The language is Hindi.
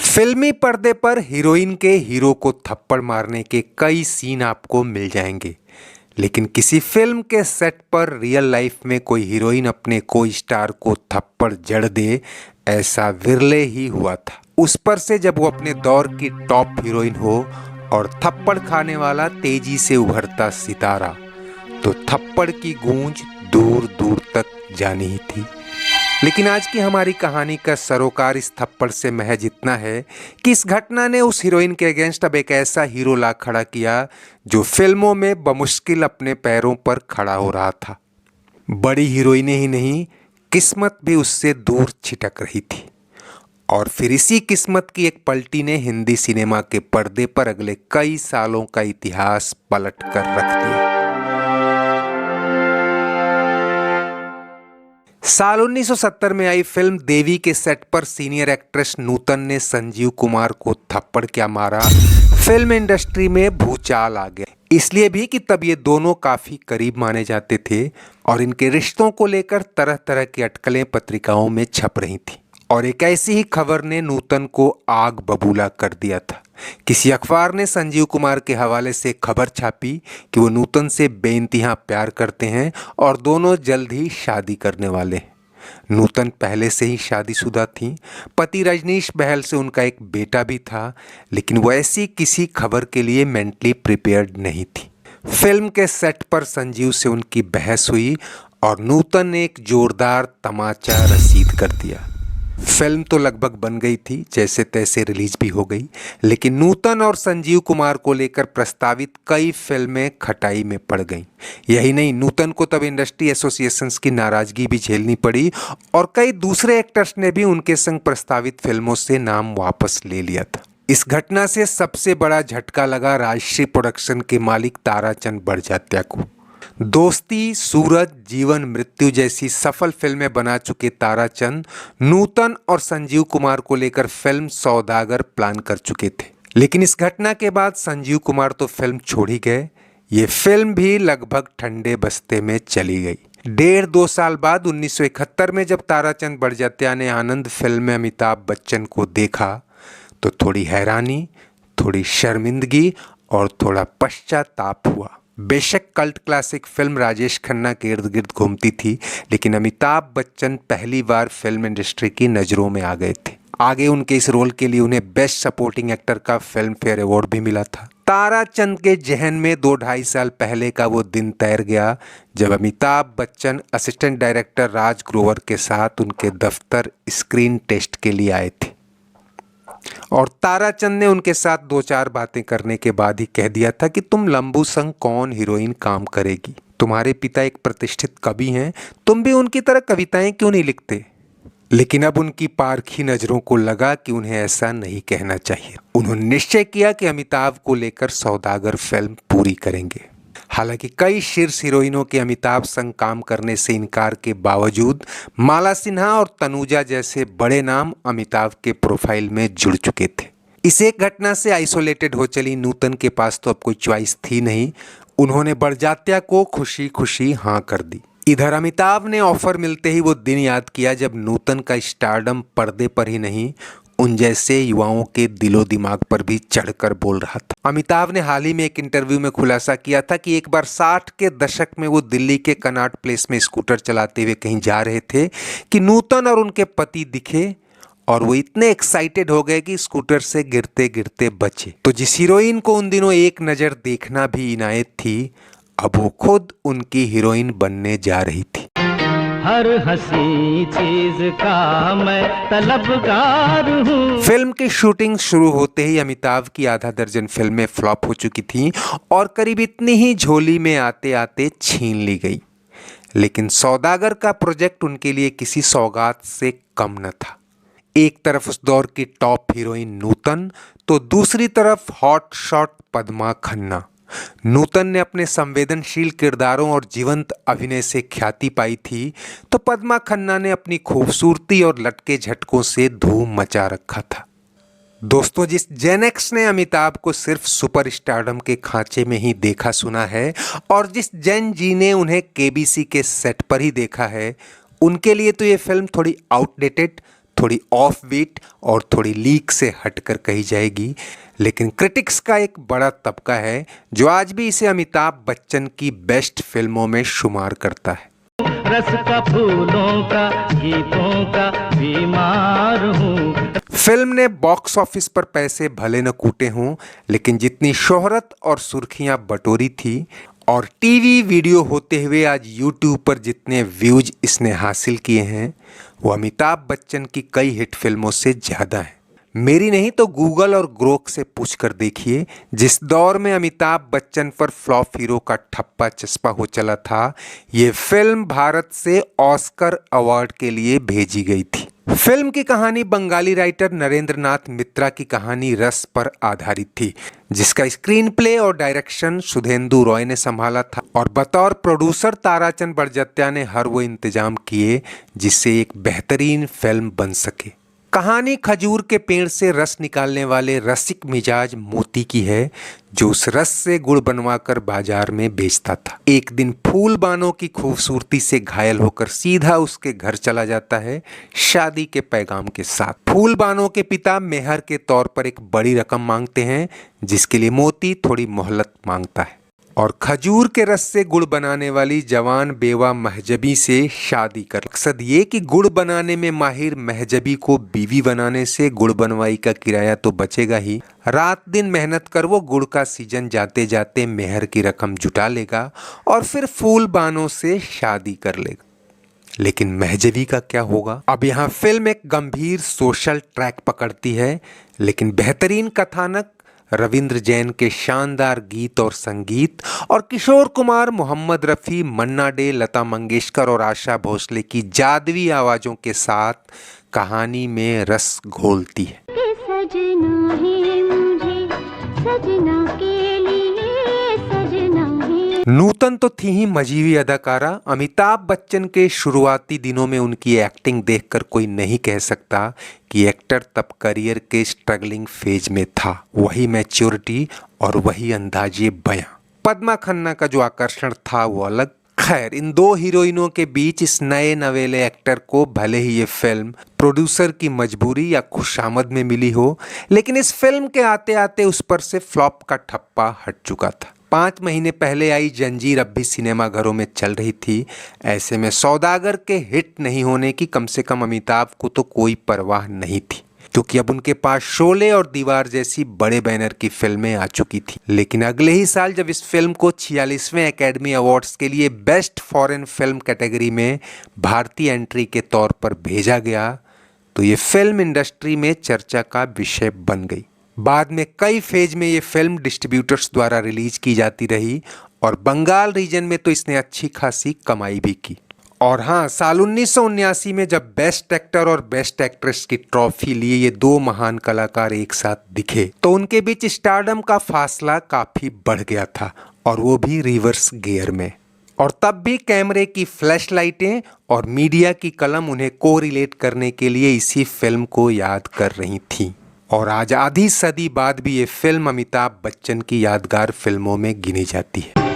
फिल्मी पर्दे पर हीरोइन के हीरो को थप्पड़ मारने के कई सीन आपको मिल जाएंगे, लेकिन किसी फिल्म के सेट पर रियल लाइफ में कोई हीरोइन अपने कोई स्टार को थप्पड़ जड़ दे, ऐसा विरले ही हुआ था। उस पर से जब वो अपने दौर की टॉप हीरोइन हो और थप्पड़ खाने वाला तेजी से उभरता सितारा, तो थप्पड़ की गूंज दूर दूर तक जानी ही थी। लेकिन आज की हमारी कहानी का सरोकार इस थप्पड़ से महज इतना है कि इस घटना ने उस हीरोइन के अगेंस्ट अब एक ऐसा हीरो ला खड़ा किया जो फिल्मों में बमुश्किल अपने पैरों पर खड़ा हो रहा था। बड़ी हीरोइनें ही नहीं, किस्मत भी उससे दूर छिटक रही थी। और फिर इसी किस्मत की एक पलटी ने हिंदी सिनेमा के पर्दे पर अगले कई सालों का इतिहास पलट कर रख दिया। साल 1970 में आई फिल्म देवी के सेट पर सीनियर एक्ट्रेस नूतन ने संजीव कुमार को थप्पड़ क्या मारा, फिल्म इंडस्ट्री में भूचाल आ गया। इसलिए भी कि तब ये दोनों काफी करीब माने जाते थे और इनके रिश्तों को लेकर तरह तरह की अटकलें पत्रिकाओं में छप रही थी। और एक ऐसी ही खबर ने नूतन को आग बबूला कर दिया था। किसी अखबार ने संजीव कुमार के हवाले से खबर छापी कि वो नूतन से बेइंतहा प्यार करते हैं और दोनों जल्द ही शादी करने वाले हैं। नूतन पहले से ही शादीशुदा थी, पति रजनीश बहल से उनका एक बेटा भी था, लेकिन वो ऐसी किसी खबर के लिए मेंटली प्रिपेयर्ड नहीं थी। फिल्म के सेट पर संजीव से उनकी बहस हुई और नूतन ने एक जोरदार तमाचा रसीद कर दिया। फिल्म तो लगभग बन गई थी, जैसे तैसे रिलीज भी हो गई, लेकिन नूतन और संजीव कुमार को लेकर प्रस्तावित कई फिल्में खटाई में पड़ गईं। यही नहीं, नूतन को तब इंडस्ट्री एसोसिएशंस की नाराजगी भी झेलनी पड़ी और कई दूसरे एक्टर्स ने भी उनके संग प्रस्तावित फिल्मों से नाम वापस ले लिया था। इस घटना से सबसे बड़ा झटका लगा राजश्री प्रोडक्शन के मालिक ताराचंद बड़जात्या को। दोस्ती, सूरज, जीवन मृत्यु जैसी सफल फिल्में बना चुके ताराचंद नूतन और संजीव कुमार को लेकर फिल्म सौदागर प्लान कर चुके थे। लेकिन इस घटना के बाद संजीव कुमार तो फिल्म छोड़ ही गए। ये फिल्म भी लगभग ठंडे बस्ते में चली गई। 1.5-2 साल बाद 1971 में जब ताराचंद बड़जात्या ने आनंद फिल्म में अमिताभ बच्चन को देखा तो थोड़ी हैरानी, थोड़ी शर्मिंदगी और थोड़ा पश्चाताप हुआ। बेशक cult classic film Rajesh Khanna के इर्द गिर्द घूमती थी, लेकिन अमिताभ बच्चन पहली बार फिल्म इंडस्ट्री की नज़रों में आ गए थे। आगे उनके इस रोल के लिए उन्हें बेस्ट सपोर्टिंग एक्टर का फिल्म फेयर अवार्ड भी मिला था। ताराचंद के जहन में 2-2.5 साल पहले का वो दिन तैर गया जब अमिताभ बच्चन असिस्टेंट डायरेक्टर राज ग्रोवर के साथ उनके दफ्तर स्क्रीन टेस्ट के लिए आए थे और ताराचंद ने उनके साथ 2-4 बातें करने के बाद ही कह दिया था कि तुम लंबू संग कौन हीरोइन काम करेगी। तुम्हारे पिता एक प्रतिष्ठित कवि हैं, तुम भी उनकी तरह कविताएं क्यों नहीं लिखते। लेकिन अब उनकी पारखी नजरों को लगा कि उन्हें ऐसा नहीं कहना चाहिए। उन्होंने निश्चय किया कि अमिताभ को लेकर सौदागर फिल्म पूरी करेंगे। हालांकि कई शीर्ष हीरोइनों के अमिताभ संग काम करने से इनकार के बावजूद माला सिन्हा और तनुजा जैसे बड़े नाम अमिताभ के प्रोफाइल में जुड़ चुके थे। इस एक घटना से आइसोलेटेड हो चली नूतन के पास तो अब कोई चॉइस थी नहीं। उन्होंने बड़जात्या को खुशी खुशी हाँ कर दी। इधर अमिताभ ने ऑफर मिलते ही वो दिन याद किया जब नूतन का स्टारडम पर्दे पर ही नहीं, उन जैसे युवाओं के दिलो दिमाग पर भी चढ़कर बोल रहा था। अमिताभ ने हाल ही में एक इंटरव्यू में खुलासा किया था कि एक बार 60 के दशक में वो दिल्ली के कनॉट प्लेस में स्कूटर चलाते हुए कहीं जा रहे थे कि नूतन और उनके पति दिखे और वो इतने एक्साइटेड हो गए कि स्कूटर से गिरते गिरते बचे। तो जिस हीरोइन को उन दिनों एक नज़र देखना भी इनायत थी, अब वो खुद उनकी हीरोइन बनने जा रही थी। हर हंसी चीज का मैं तलबगार हूँ। फिल्म की शूटिंग शुरू होते ही अमिताभ की आधा दर्जन फिल्में फ्लॉप हो चुकी थीं और करीब इतनी ही झोली में आते आते छीन ली गई। लेकिन सौदागर का प्रोजेक्ट उनके लिए किसी सौगात से कम न था। एक तरफ उस दौर की टॉप हीरोइन नूतन, तो दूसरी तरफ हॉट शॉट पद्मा खन्ना। नूतन ने अपने संवेदनशील किरदारों और जीवंत अभिनय से ख्याति पाई थी, तो पद्मा खन्ना ने अपनी खूबसूरती और लटके झटकों से धूम मचा रखा था। दोस्तों, जिस जेन एक्स ने अमिताभ को सिर्फ सुपरस्टारडम के खांचे में ही देखा सुना है और जिस जेन जी ने उन्हें केबीसी के सेट पर ही देखा है, उनके लिए तो ये फिल्म थोड़ी आउटडेटेड, थोड़ी ऑफ बीट और थोड़ी लीक से हटकर कही जाएगी, लेकिन क्रिटिक्स का एक बड़ा तबका है जो आज भी इसे अमिताभ बच्चन की बेस्ट फिल्मों में शुमार करता है। रस का फूलों का गीतों का बीमार हूँ। फिल्म ने बॉक्स ऑफिस पर पैसे भले न कूटे हों, लेकिन जितनी शोहरत और सुर्खियां बटोरी थी और टीवी वीडियो होते हुए आज यूट्यूब पर जितने व्यूज इसने हासिल किए हैं, वो अमिताभ बच्चन की कई हिट फिल्मों से ज़्यादा हैं। मेरी नहीं तो गूगल और ग्रोक से पूछकर देखिए, जिस दौर में अमिताभ बच्चन पर फ्लॉप हीरो का ठप्पा चस्पा हो चला था, ये फिल्म भारत से ऑस्कर अवार्ड के लिए भेजी गई थी। फिल्म की कहानी बंगाली राइटर नरेंद्र नाथ मित्रा की कहानी रस पर आधारित थी, जिसका स्क्रीन प्ले और डायरेक्शन सुधेंदु रॉय ने संभाला था और बतौर प्रोड्यूसर ताराचंद बड़जत्या ने हर वो इंतजाम किए जिससे एक बेहतरीन फिल्म बन सके। कहानी खजूर के पेड़ से रस निकालने वाले रसिक मिजाज मोती की है, जो उस रस से गुड़ बनवाकर बाजार में बेचता था। एक दिन फूलबानों की खूबसूरती से घायल होकर सीधा उसके घर चला जाता है शादी के पैगाम के साथ। फूलबानों के पिता मेहर के तौर पर एक बड़ी रकम मांगते हैं, जिसके लिए मोती थोड़ी मोहलत मांगता है और खजूर के रस से गुड़ बनाने वाली जवान बेवा महजबी से शादी कर। मकसद ये कि गुड़ बनाने में माहिर महजबी को बीवी बनाने से गुड़ बनवाई का किराया तो बचेगा ही, रात दिन मेहनत कर वो गुड़ का सीजन जाते जाते मेहर की रकम जुटा लेगा और फिर फूलबानों से शादी कर लेगा। लेकिन महजबी का क्या होगा? अब यहाँ फिल्म एक गंभीर सोशल ट्रैक पकड़ती है, लेकिन बेहतरीन कथानक, रविंद्र जैन के शानदार गीत और संगीत और किशोर कुमार, मोहम्मद रफ़ी, मन्ना डे, लता मंगेशकर और आशा भोसले की जादुई आवाज़ों के साथ कहानी में रस घोलती है। सजना है मुझे, सजना के लिए सजना है। नूतन तो थी ही मजीवी अदाकारा। अमिताभ बच्चन के शुरुआती दिनों में उनकी एक्टिंग देखकर कोई नहीं कह सकता कि एक्टर तब करियर के स्ट्रगलिंग फेज में था। वही मैच्योरिटी और वही अंदाजे बयां। पद्मा खन्ना का जो आकर्षण था वो अलग। खैर, इन दो हीरोइनों के बीच इस नए नवेले एक्टर को भले ही ये फिल्म प्रोड्यूसर की मजबूरी या खुशामद में मिली हो, लेकिन इस फिल्म के आते आते उस पर से फ्लॉप का ठप्पा हट चुका था। 5 महीने पहले आई जंजीर अब भी सिनेमाघरों में चल रही थी। ऐसे में सौदागर के हिट नहीं होने की कम से कम अमिताभ को तो कोई परवाह नहीं थी, क्योंकि अब उनके पास शोले और दीवार जैसी बड़े बैनर की फिल्में आ चुकी थी। लेकिन अगले ही साल जब इस फिल्म को 46वें एकेडमी अवार्ड्स के लिए बेस्ट फॉरेन फिल्म कैटेगरी में भारतीय एंट्री के तौर पर भेजा गया, तो ये फिल्म इंडस्ट्री में चर्चा का विषय बन गई। बाद में कई फेज में ये फिल्म डिस्ट्रीब्यूटर्स द्वारा रिलीज की जाती रही और बंगाल रीजन में तो इसने अच्छी खासी कमाई भी की। और हाँ, साल 1979 में जब बेस्ट एक्टर और बेस्ट एक्ट्रेस की ट्रॉफी लिए ये दो महान कलाकार एक साथ दिखे, तो उनके बीच स्टारडम का फासला काफी बढ़ गया था, और वो भी रिवर्स गियर में। और तब भी कैमरे की फ्लैश लाइटें और मीडिया की कलम उन्हें कोरिलेट करने के लिए इसी फिल्म को याद कर रही थी। और आज आधी सदी बाद भी ये फिल्म अमिताभ बच्चन की यादगार फिल्मों में गिनी जाती है।